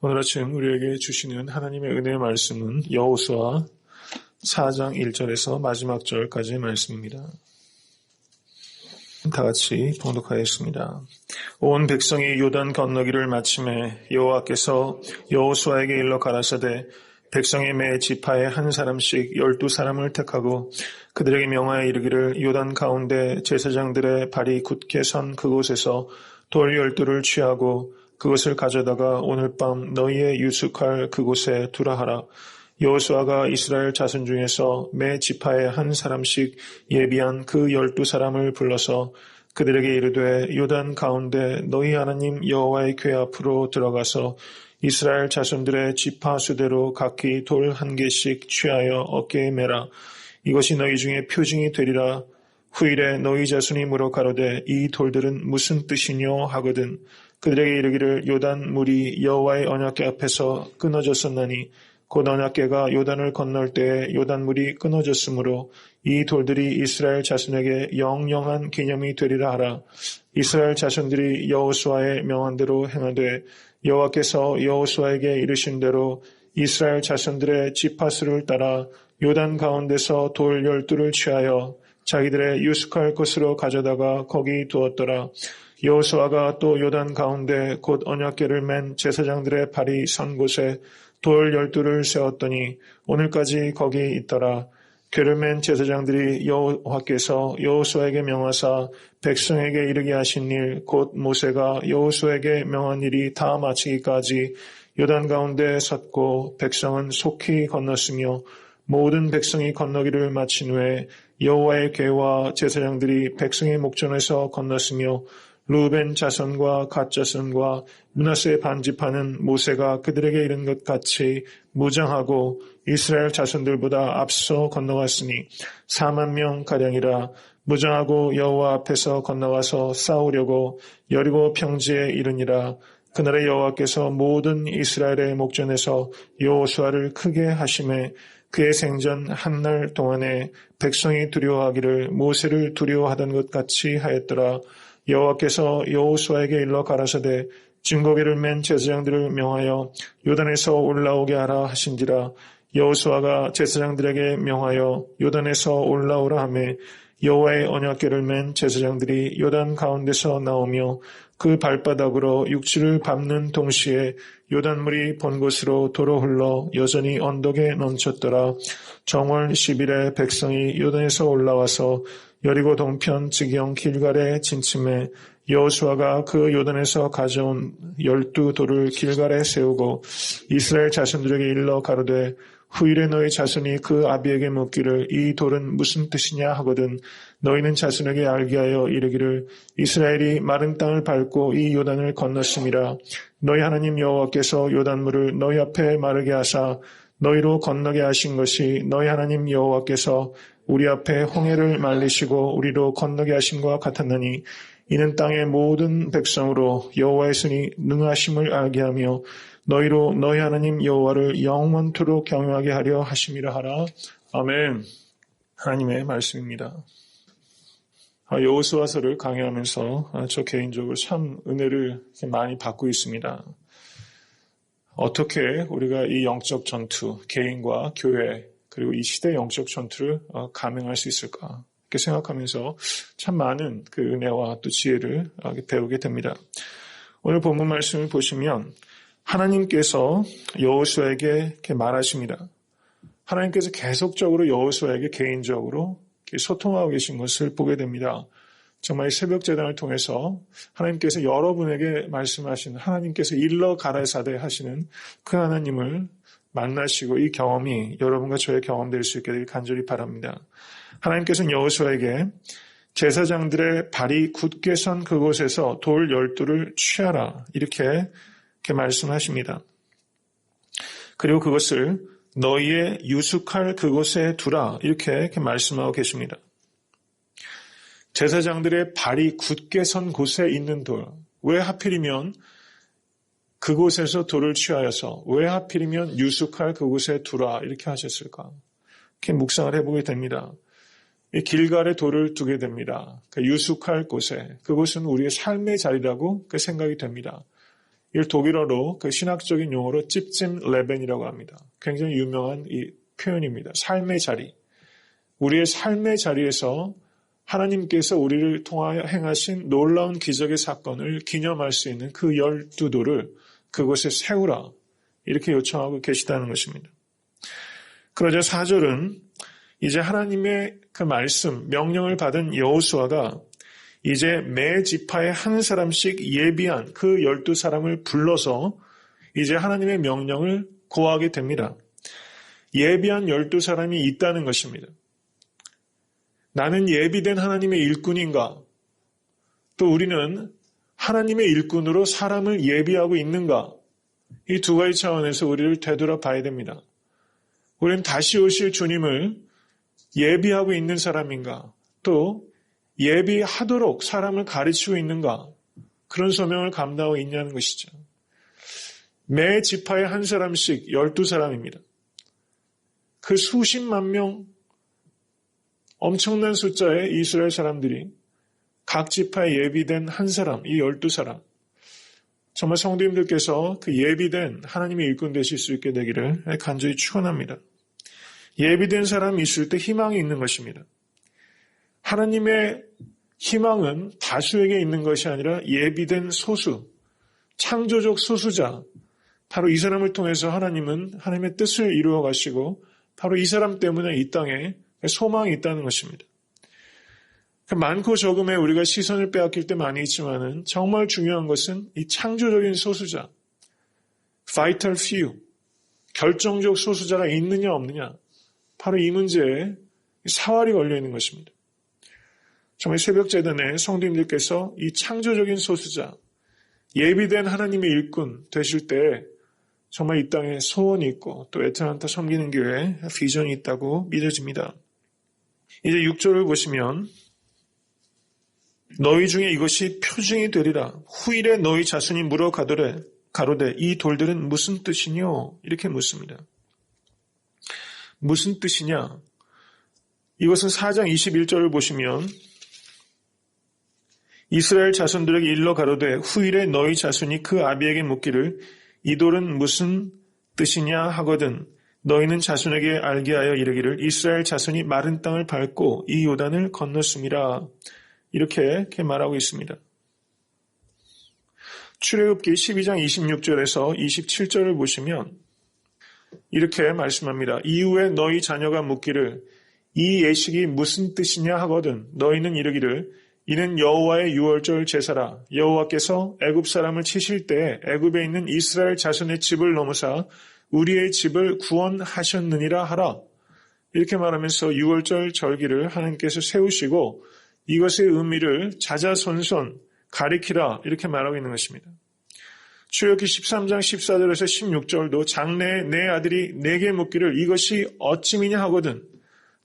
오늘 아침 우리에게 주시는 하나님의 은혜의 말씀은 여호수아 4장 1절에서 마지막 절까지의 말씀입니다. 다 같이 봉독하겠습니다. 온 백성이 요단 건너기를 마침에 여호와께서 여호수아에게 일러 가라사대 백성의 매 지파에 한 사람씩 12사람을 택하고 그들에게 명하여 이르기를 요단 가운데 제사장들의 발이 굳게 선 그곳에서 돌 12를 취하고 그것을 가져다가 오늘 밤 너희의 유숙할 그곳에 두라 하라. 여호수아가 이스라엘 자손 중에서 매 지파에 한 사람씩 예비한 그 12사람을 불러서 그들에게 이르되 요단 가운데 너희 하나님 여호와의 궤 앞으로 들어가서 이스라엘 자손들의 지파 수대로 각기 돌 1개씩 취하여 어깨에 매라. 이것이 너희 중에 표징이 되리라. 후일에 너희 자손이 물어 가로되 이 돌들은 무슨 뜻이뇨 하거든 그들에게 이르기를 요단 물이 여호와의 언약궤 앞에서 끊어졌었나니 곧 언약궤가 요단을 건널 때에 요단 물이 끊어졌으므로 이 돌들이 이스라엘 자손에게 영영한 기념이 되리라 하라. 이스라엘 자손들이 여호수아의 명한 대로 행하되 여호와께서 여호수아에게 이르신 대로 이스라엘 자손들의 지파수를 따라 요단 가운데서 돌 12를 취하여 자기들의 유숙할 곳으로 가져다가 거기 두었더라. 여호수아가 또 요단 가운데 곧 언약궤를 맨 제사장들의 발이 선 곳에 돌 12를 세웠더니 오늘까지 거기 있더라. 궤를 맨 제사장들이 여호와께서 여호수아에게 명하사 백성에게 이르게 하신 일 곧 모세가 여호수아에게 명한 일이 다 마치기까지 요단 가운데 섰고 백성은 속히 건넜으며 모든 백성이 건너기를 마친 후에 여호와의 궤와 제사장들이 백성의 목전에서 건넜으며 루벤 자손과 갓 자손과 므낫세 반지파는 모세가 그들에게 이른 것 같이 무장하고 이스라엘 자손들보다 앞서 건너갔으니 4만 명 가량이라. 무장하고 여호와 앞에서 건너가서 싸우려고 여리고 평지에 이르니라. 그날에 여호와께서 모든 이스라엘의 목전에서 여호수아를 크게 하심에 그의 생전 한 날 동안에 백성이 두려워하기를 모세를 두려워하던 것 같이 하였더라. 여호와께서 여호수아에게 일러 가라사대 증거궤를 맨 제사장들을 명하여 요단에서 올라오게 하라 하신지라. 여호수아가 제사장들에게 명하여 요단에서 올라오라 하매 여호와의 언약궤를 맨 제사장들이 요단 가운데서 나오며 그 발바닥으로 육지를 밟는 동시에 요단물이 본 곳으로 도로 흘러 여전히 언덕에 넘쳤더라. 정월 10일에 백성이 요단에서 올라와서 여리고 동편 지경 길갈에 진침해 여호수아가 그 요단에서 가져온 12돌을 길갈에 세우고 이스라엘 자손들에게 일러 가로되 후일에 너희 자손이 그 아비에게 묻기를 이 돌은 무슨 뜻이냐 하거든 너희는 자손에게 알게 하여 이르기를 이스라엘이 마른 땅을 밟고 이 요단을 건넜음이라. 너희 하나님 여호와께서 요단물을 너희 앞에 마르게 하사 너희로 건너게 하신 것이 너희 하나님 여호와께서 우리 앞에 홍해를 말리시고 우리로 건너게 하신 것과 같았나니 이는 땅의 모든 백성으로 여호와의 손이 능하심을 알게 하며 너희로 너희 하나님 여호와를 영원토록 경외하게 하려 하심이라 하라. 아멘. 하나님의 말씀입니다. 여호수아서를 강의하면서 저 개인적으로 참 은혜를 많이 받고 있습니다. 어떻게 우리가 이 영적 전투, 개인과 교회 그리고 이 시대 영적 전투를 감행할 수 있을까? 이렇게 생각하면서 참 많은 그 은혜와 또 지혜를 배우게 됩니다. 오늘 본문 말씀을 보시면 하나님께서 여호수아에게 이렇게 말하십니다. 하나님께서 계속적으로 여호수아에게 개인적으로 이렇게 소통하고 계신 것을 보게 됩니다. 정말 새벽 제단을 통해서 하나님께서 여러분에게 말씀하시는 하나님께서 일러 가라사대 하시는 그 하나님을 만나시고 이 경험이 여러분과 저의 경험될 수 있게 되길 간절히 바랍니다. 하나님께서는 여호수아에게 제사장들의 발이 굳게 선 그곳에서 돌 12를 취하라 이렇게 말씀하십니다. 그리고 그것을 너희의 유숙할 그곳에 두라 이렇게 말씀하고 계십니다. 제사장들의 발이 굳게 선 곳에 있는 돌, 왜 하필이면 그곳에서 돌을 취하여서 왜 하필이면 유숙할 그곳에 두라 이렇게 하셨을까? 이렇게 묵상을 해보게 됩니다. 이 길갈에 돌을 두게 됩니다. 그 유숙할 곳에 그곳은 우리의 삶의 자리라고 그 생각이 됩니다. 이 독일어로 그 신학적인 용어로 찝찜 레벤이라고 합니다. 굉장히 유명한 이 표현입니다. 삶의 자리. 우리의 삶의 자리에서 하나님께서 우리를 통하여 행하신 놀라운 기적의 사건을 기념할 수 있는 그 12돌을 그곳에 세우라. 이렇게 요청하고 계시다는 것입니다. 그러자 4절은 이제 하나님의 그 말씀, 명령을 받은 여호수아가 이제 매 지파에 한 사람씩 예비한 그 12사람을 불러서 이제 하나님의 명령을 고하게 됩니다. 예비한 12사람이 있다는 것입니다. 나는 예비된 하나님의 일꾼인가? 또 우리는 하나님의 일꾼으로 사람을 예비하고 있는가? 이 두 가지 차원에서 우리를 되돌아봐야 됩니다. 우리는 다시 오실 주님을 예비하고 있는 사람인가? 또 예비하도록 사람을 가르치고 있는가? 그런 소명을 감당하고 있냐는 것이죠. 매 지파에 한 사람씩 12사람입니다. 그 수십만 명 엄청난 숫자의 이스라엘 사람들이 각 지파에 예비된 한 사람, 이 12사람. 정말 성도님들께서 그 예비된 하나님의 일꾼 되실 수 있게 되기를 간절히 축원합니다. 예비된 사람이 있을 때 희망이 있는 것입니다. 하나님의 희망은 다수에게 있는 것이 아니라 예비된 소수, 창조적 소수자, 바로 이 사람을 통해서 하나님은 하나님의 뜻을 이루어 가시고 바로 이 사람 때문에 이 땅에 소망이 있다는 것입니다. 많고 적음에 우리가 시선을 빼앗길 때 많이 있지만은 정말 중요한 것은 이 창조적인 소수자, vital few, 결정적 소수자가 있느냐 없느냐, 바로 이 문제에 사활이 걸려 있는 것입니다. 정말 새벽재단에 성도님들께서 이 창조적인 소수자, 예비된 하나님의 일꾼 되실 때 정말 이 땅에 소원이 있고 또 애타한테 섬기는 교회에 비전이 있다고 믿어집니다. 이제 6절을 보시면 너희 중에 이것이 표징이 되리라. 후일에 너희 자손이 물어 가로되 이 돌들은 무슨 뜻이뇨? 이렇게 묻습니다. 무슨 뜻이냐? 이것은 4장 21절을 보시면 이스라엘 자손들에게 일러 가로되 후일에 너희 자손이 그 아비에게 묻기를 이 돌은 무슨 뜻이냐 하거든 너희는 자손에게 알게 하여 이르기를 이스라엘 자손이 마른 땅을 밟고 이 요단을 건넜음이라. 이렇게 말하고 있습니다. 출애굽기 12장 26절에서 27절을 보시면 이렇게 말씀합니다. 이후에 너희 자녀가 묻기를 이 예식이 무슨 뜻이냐 하거든 너희는 이르기를 이는 여호와의 유월절 제사라. 여호와께서 애굽 사람을 치실 때 애굽에 있는 이스라엘 자손의 집을 넘으사 우리의 집을 구원하셨느니라 하라. 이렇게 말하면서 유월절 절기를 하나님께서 세우시고 이것의 의미를 자자손손 가리키라 이렇게 말하고 있는 것입니다. 출애굽기 13장 14절에서 16절도 장래에 내 아들이 내게 묻기를 이것이 어찌미냐 하거든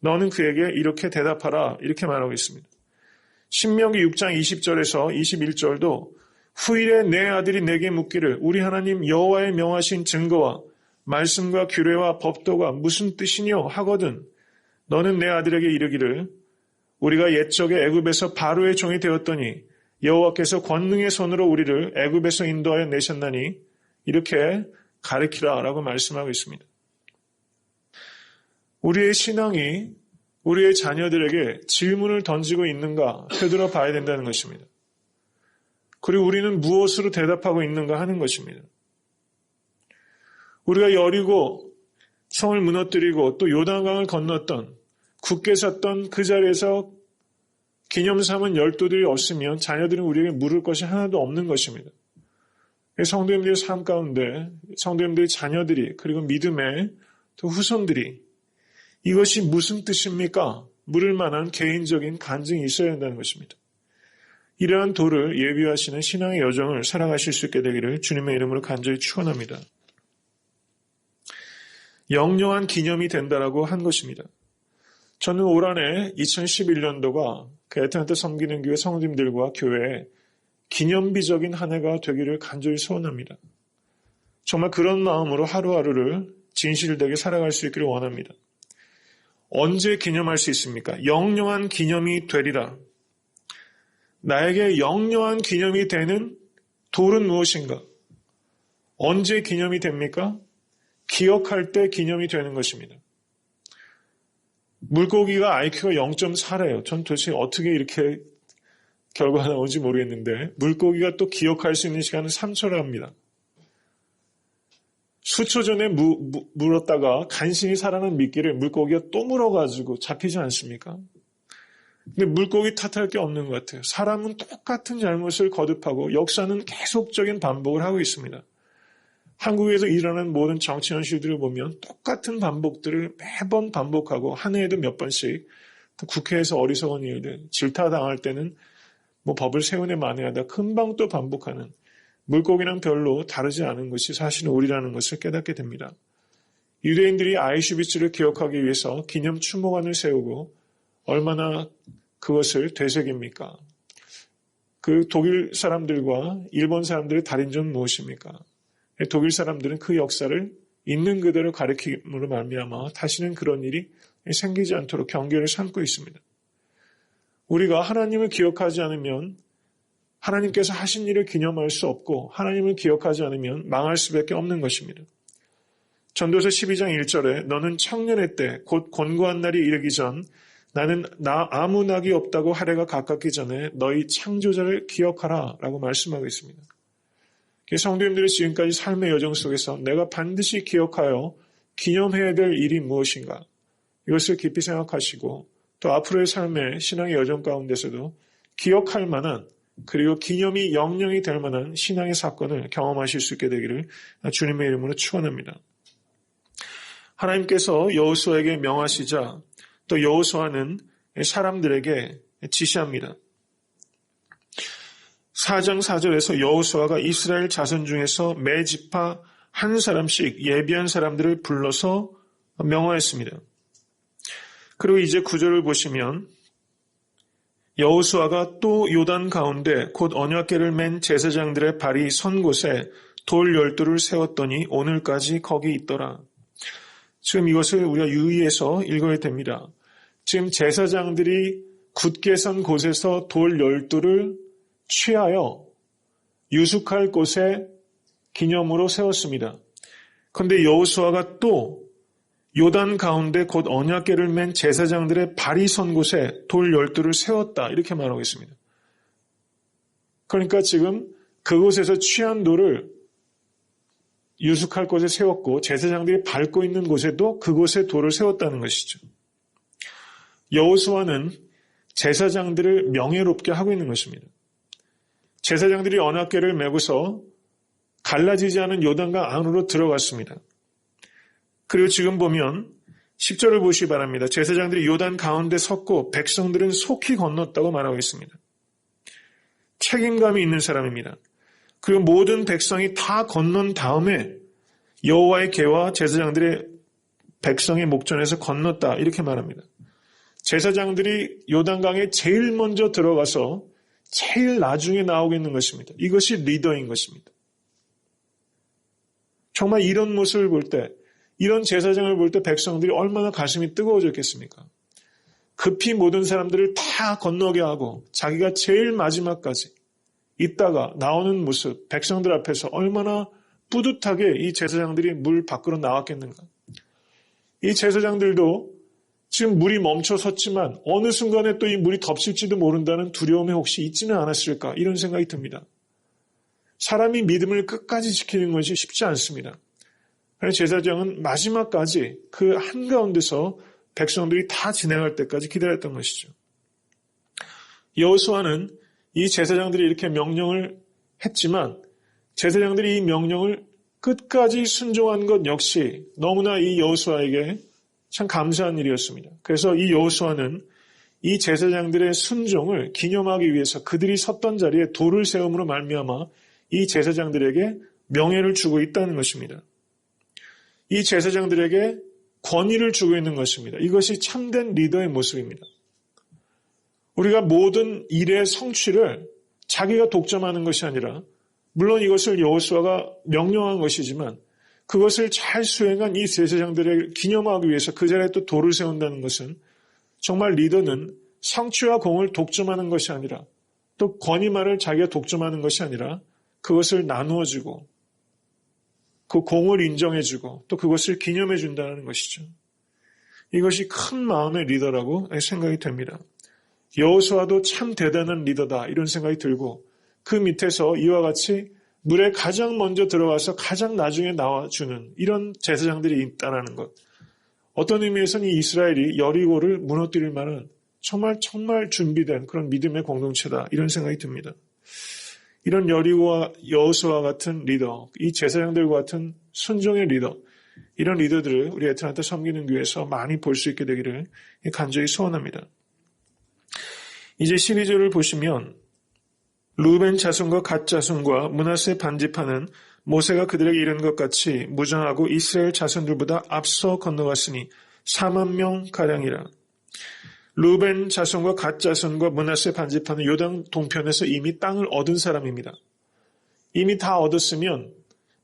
너는 그에게 이렇게 대답하라 이렇게 말하고 있습니다. 신명기 6장 20절에서 21절도 후일에 내 아들이 내게 묻기를 우리 하나님 여호와의 명하신 증거와 말씀과 규례와 법도가 무슨 뜻이뇨 하거든 너는 내 아들에게 이르기를 우리가 옛적에 애굽에서 바로의 종이 되었더니 여호와께서 권능의 손으로 우리를 애굽에서 인도하여 내셨나니 이렇게 가르치라라고 말씀하고 있습니다. 우리의 신앙이 우리의 자녀들에게 질문을 던지고 있는가 되돌아봐야 된다는 것입니다. 그리고 우리는 무엇으로 대답하고 있는가 하는 것입니다. 우리가 여리고 성을 무너뜨리고 또 요단강을 건넜던 굳게 섰던 그 자리에서 기념삼은 12들이 없으면 자녀들은 우리에게 물을 것이 하나도 없는 것입니다. 성도님들의 삶 가운데 성도님들의 자녀들이 그리고 믿음의 또 후손들이 이것이 무슨 뜻입니까? 물을 만한 개인적인 간증이 있어야 한다는 것입니다. 이러한 도를 예비하시는 신앙의 여정을 살아가실 수 있게 되기를 주님의 이름으로 간절히 축원합니다. 영영한 기념이 된다라고 한 것입니다. 저는 올 한해 2011년도가 그 애타한테 섬기는 교회 성도님들과 교회에 기념비적인 한 해가 되기를 간절히 소원합니다. 정말 그런 마음으로 하루하루를 진실되게 살아갈 수 있기를 원합니다. 언제 기념할 수 있습니까? 영영한 기념이 되리라. 나에게 영영한 기념이 되는 돌은 무엇인가? 언제 기념이 됩니까? 기억할 때 기념이 되는 것입니다. 물고기가 IQ가 0.4래요. 전 도대체 어떻게 이렇게 결과가 나오는지 모르겠는데 물고기가 또 기억할 수 있는 시간은 3초라 합니다. 수초 전에 물었다가 간신히 살아난 미끼를 물고기가 또 물어가지고 잡히지 않습니까? 근데 물고기 탓할 게 없는 것 같아요. 사람은 똑같은 잘못을 거듭하고 역사는 계속적인 반복을 하고 있습니다. 한국에서 일어나는 모든 정치 현실들을 보면 똑같은 반복들을 매번 반복하고 한 해에도 몇 번씩 국회에서 어리석은 일들, 질타당할 때는 법을 세우네 만회하다 금방 또 반복하는 물고기랑 별로 다르지 않은 것이 사실은 우리라는 것을 깨닫게 됩니다. 유대인들이 아이슈비츠를 기억하기 위해서 기념 추모관을 세우고 얼마나 그것을 되새깁니까? 그 독일 사람들과 일본 사람들의 다른 점은 무엇입니까? 독일 사람들은 그 역사를 있는 그대로 가리킴으로 말미암아 다시는 그런 일이 생기지 않도록 경계를 삼고 있습니다. 우리가 하나님을 기억하지 않으면 하나님께서 하신 일을 기념할 수 없고 하나님을 기억하지 않으면 망할 수밖에 없는 것입니다. 전도서 12장 1절에 너는 청년의 때 곧 곤고한 날이 이르기 전 나는 아무 낙이 없다고 하래가 가깝기 전에 너희 창조자를 기억하라 라고 말씀하고 있습니다. 성도님들의 지금까지 삶의 여정 속에서 내가 반드시 기억하여 기념해야 될 일이 무엇인가 이것을 깊이 생각하시고 또 앞으로의 삶의 신앙의 여정 가운데서도 기억할 만한 그리고 기념이 영영이 될 만한 신앙의 사건을 경험하실 수 있게 되기를 주님의 이름으로 축원합니다. 하나님께서 여호수아에게 명하시자 또 여호수아는 사람들에게 지시합니다. 4장 4절에서 여호수아가 이스라엘 자손 중에서 매 지파 한 사람씩 예비한 사람들을 불러서 명하였습니다. 그리고 이제 9절을 보시면 여호수아가 또 요단 가운데 곧 언약궤를 맨 제사장들의 발이 선 곳에 돌 12돌을 세웠더니 오늘까지 거기 있더라. 지금 이것을 우리가 유의해서 읽어야 됩니다. 지금 제사장들이 굳게 선 곳에서 돌 12돌을 취하여 유숙할 곳에 기념으로 세웠습니다. 그런데 여호수아가 또 요단 가운데 곧 언약궤를 맨 제사장들의 발이 선 곳에 돌 12돌을 세웠다 이렇게 말하고 있습니다. 그러니까 지금 그곳에서 취한 돌을 유숙할 곳에 세웠고 제사장들이 밟고 있는 곳에도 그곳에 돌을 세웠다는 것이죠. 여호수아는 제사장들을 명예롭게 하고 있는 것입니다. 제사장들이 언약궤를 메고서 갈라지지 않은 요단강 안으로 들어갔습니다. 그리고 지금 보면 10절을 보시기 바랍니다. 제사장들이 요단 가운데 섰고 백성들은 속히 건넜다고 말하고 있습니다. 책임감이 있는 사람입니다. 그리고 모든 백성이 다 건넌 다음에 여호와의 궤와 제사장들의 백성의 목전에서 건넜다 이렇게 말합니다. 제사장들이 요단강에 제일 먼저 들어가서 제일 나중에 나오고 있는 것입니다. 이것이 리더인 것입니다. 정말 이런 모습을 볼 때, 이런 제사장을 볼 때 백성들이 얼마나 가슴이 뜨거워졌겠습니까? 급히 모든 사람들을 다 건너게 하고 자기가 제일 마지막까지 있다가 나오는 모습, 백성들 앞에서 얼마나 뿌듯하게 이 제사장들이 물 밖으로 나왔겠는가. 이 제사장들도 지금 물이 멈춰 섰지만 어느 순간에 또 이 물이 덮칠지도 모른다는 두려움이 혹시 있지는 않았을까 이런 생각이 듭니다. 사람이 믿음을 끝까지 지키는 것이 쉽지 않습니다. 그래서 제사장은 마지막까지 그 한가운데서 백성들이 다 진행할 때까지 기다렸던 것이죠. 여호수아는 이 제사장들이 이렇게 명령을 했지만 제사장들이 이 명령을 끝까지 순종한 것 역시 너무나 이 여호수아에게 참 감사한 일이었습니다. 그래서 이 여호수아는 이 제사장들의 순종을 기념하기 위해서 그들이 섰던 자리에 돌을 세움으로 말미암아 이 제사장들에게 명예를 주고 있다는 것입니다. 이 제사장들에게 권위를 주고 있는 것입니다. 이것이 참된 리더의 모습입니다. 우리가 모든 일의 성취를 자기가 독점하는 것이 아니라 물론 이것을 여호수아가 명령한 것이지만 그것을 잘 수행한 이 제사장들을 기념하기 위해서 그 자리에 또 돌을 세운다는 것은 정말 리더는 성취와 공을 독점하는 것이 아니라 또 권위만을 자기가 독점하는 것이 아니라 그것을 나누어주고 그 공을 인정해주고 또 그것을 기념해준다는 것이죠. 이것이 큰 마음의 리더라고 생각이 됩니다. 여호수아도 참 대단한 리더다 이런 생각이 들고 그 밑에서 이와 같이 물에 가장 먼저 들어가서 가장 나중에 나와주는 이런 제사장들이 있다는 것. 어떤 의미에서는 이 이스라엘이 여리고를 무너뜨릴 만한 정말 준비된 그런 믿음의 공동체다 이런 생각이 듭니다. 이런 여리고와 여호수아 같은 리더, 이 제사장들과 같은 순종의 리더, 이런 리더들을 우리 애틀랜타 섬기는 교회에서 많이 볼 수 있게 되기를 간절히 소원합니다. 이제 12절을 보시면 루벤 자손과 갓 자손과 므낫세 반지파는 모세가 그들에게 이른 것 같이 무장하고 이스라엘 자손들보다 앞서 건너갔으니 4만 명 가량이라. 루벤 자손과 갓 자손과 므낫세 반지파는 요단 동편에서 이미 땅을 얻은 사람입니다. 이미 다 얻었으면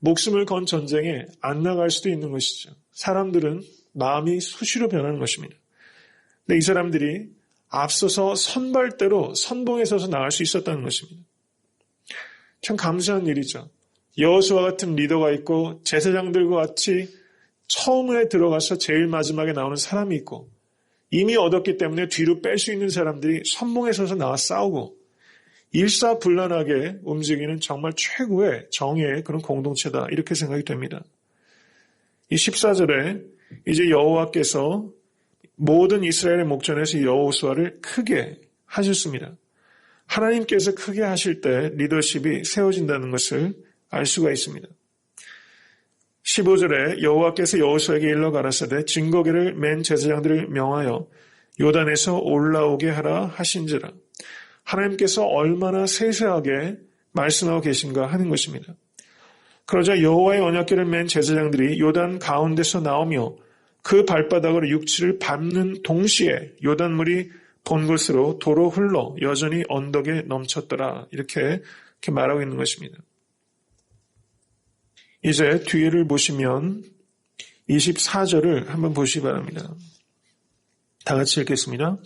목숨을 건 전쟁에 안 나갈 수도 있는 것이죠. 사람들은 마음이 수시로 변하는 것입니다. 근데 이 사람들이 앞서서 선발대로 선봉에 서서 나갈 수 있었다는 것입니다. 참 감사한 일이죠. 여호수아 같은 리더가 있고 제사장들과 같이 처음에 들어가서 제일 마지막에 나오는 사람이 있고 이미 얻었기 때문에 뒤로 뺄 수 있는 사람들이 선봉에 서서 나와 싸우고 일사불란하게 움직이는 정말 최고의 정의의 그런 공동체다 이렇게 생각이 됩니다. 이 14절에 이제 여호와께서 모든 이스라엘의 목전에서 여호수아를 크게 하셨습니다. 하나님께서 크게 하실 때 리더십이 세워진다는 것을 알 수가 있습니다. 15절에 여호와께서 여호수아에게 일러 가라사대 증거궤를 맨 제사장들을 명하여 요단에서 올라오게 하라 하신지라. 하나님께서 얼마나 세세하게 말씀하고 계신가 하는 것입니다. 그러자 여호와의 언약궤를 맨 제사장들이 요단 가운데서 나오며 그 발바닥으로 육지를 밟는 동시에 요단물이 본 곳으로 도로 흘러 여전히 언덕에 넘쳤더라. 이렇게 말하고 있는 것입니다. 이제 뒤를 보시면 24절을 한번 보시기 바랍니다. 다 같이 읽겠습니다.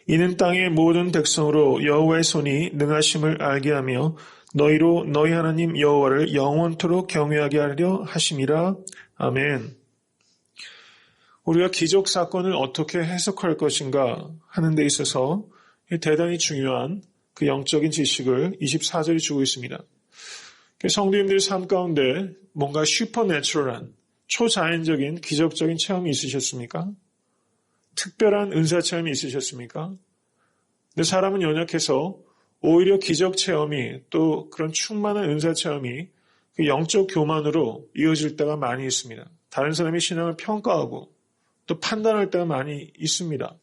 이는 땅의 모든 백성으로 여호와의 손이 능하심을 알게 하며 너희로 너희 하나님 여호와를 영원토록 경외하게 하려 하심이라. 아멘. 우리가 기적 사건을 어떻게 해석할 것인가 하는 데 있어서 대단히 중요한 그 영적인 지식을 24절이 주고 있습니다. 성도님들의 삶 가운데 뭔가 슈퍼내추럴한 초자연적인 기적적인 체험이 있으셨습니까? 특별한 은사 체험이 있으셨습니까? 근데 사람은 연약해서 오히려 기적 체험이 또 그런 충만한 은사 체험이 그 영적 교만으로 이어질 때가 많이 있습니다. 다른 사람의 신앙을 평가하고 또 판단할 때가 많이 있습니다.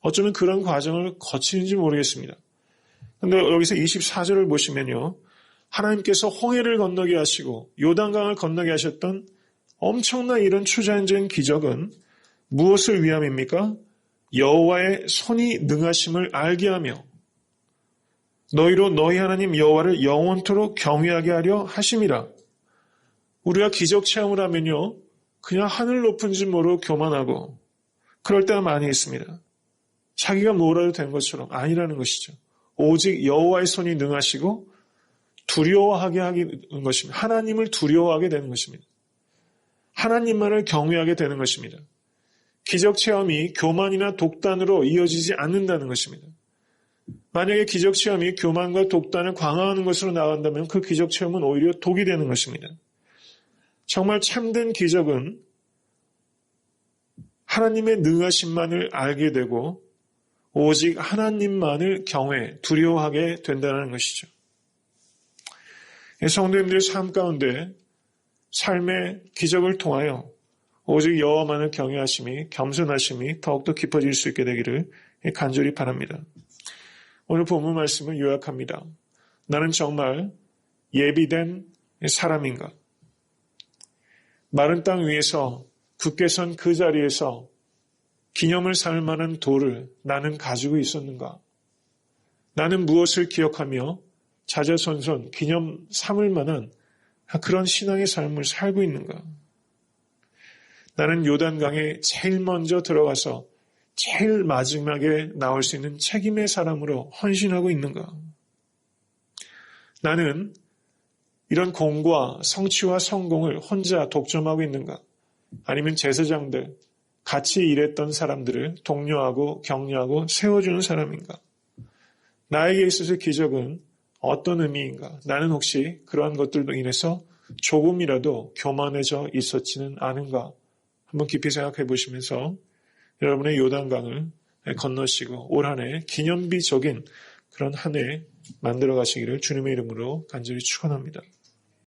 어쩌면 그런 과정을 거치는지 모르겠습니다. 그런데 여기서 24절을 보시면요. 하나님께서 홍해를 건너게 하시고 요단강을 건너게 하셨던 엄청난 이런 초자연적인 기적은 무엇을 위함입니까? 여호와의 손이 능하심을 알게 하며 너희로 너희 하나님 여호와를 영원토록 경외하게 하려 하심이라. 우리가 기적 체험을 하면요. 그냥 하늘 높은 줄 모르고 교만하고 그럴 때가 많이 있습니다. 자기가 뭐라도 된 것처럼 아니라는 것이죠. 오직 여호와의 손이 능하시고 두려워하게 하는 것입니다. 하나님을 두려워하게 되는 것입니다. 하나님만을 경외하게 되는 것입니다. 기적 체험이 교만이나 독단으로 이어지지 않는다는 것입니다. 만약에 기적 체험이 교만과 독단을 강화하는 것으로 나간다면 그 기적 체험은 오히려 독이 되는 것입니다. 정말 참된 기적은 하나님의 능하심만을 알게 되고 오직 하나님만을 경외, 두려워하게 된다는 것이죠. 성도님들의 삶 가운데 삶의 기적을 통하여 오직 여호와만을 경외하심이 겸손하심이 더욱더 깊어질 수 있게 되기를 간절히 바랍니다. 오늘 본문 말씀을 요약합니다. 나는 정말 예비된 사람인가? 마른 땅 위에서 굳게 선 그 자리에서 기념을 삼을 만한 돌을 나는 가지고 있었는가? 나는 무엇을 기억하며 자자손손 기념 삼을 만한 그런 신앙의 삶을 살고 있는가? 나는 요단강에 제일 먼저 들어가서 제일 마지막에 나올 수 있는 책임의 사람으로 헌신하고 있는가? 나는 이런 공과 성취와 성공을 혼자 독점하고 있는가? 아니면 제사장들, 같이 일했던 사람들을 독려하고 격려하고 세워주는 사람인가? 나에게 있어서 기적은 어떤 의미인가? 나는 혹시 그러한 것들로 인해서 조금이라도 교만해져 있었지는 않은가? 한번 깊이 생각해 보시면서 여러분의 요단강을 건너시고 올 한 해 기념비적인 그런 한 해 만들어 가시기를 주님의 이름으로 간절히 축원합니다.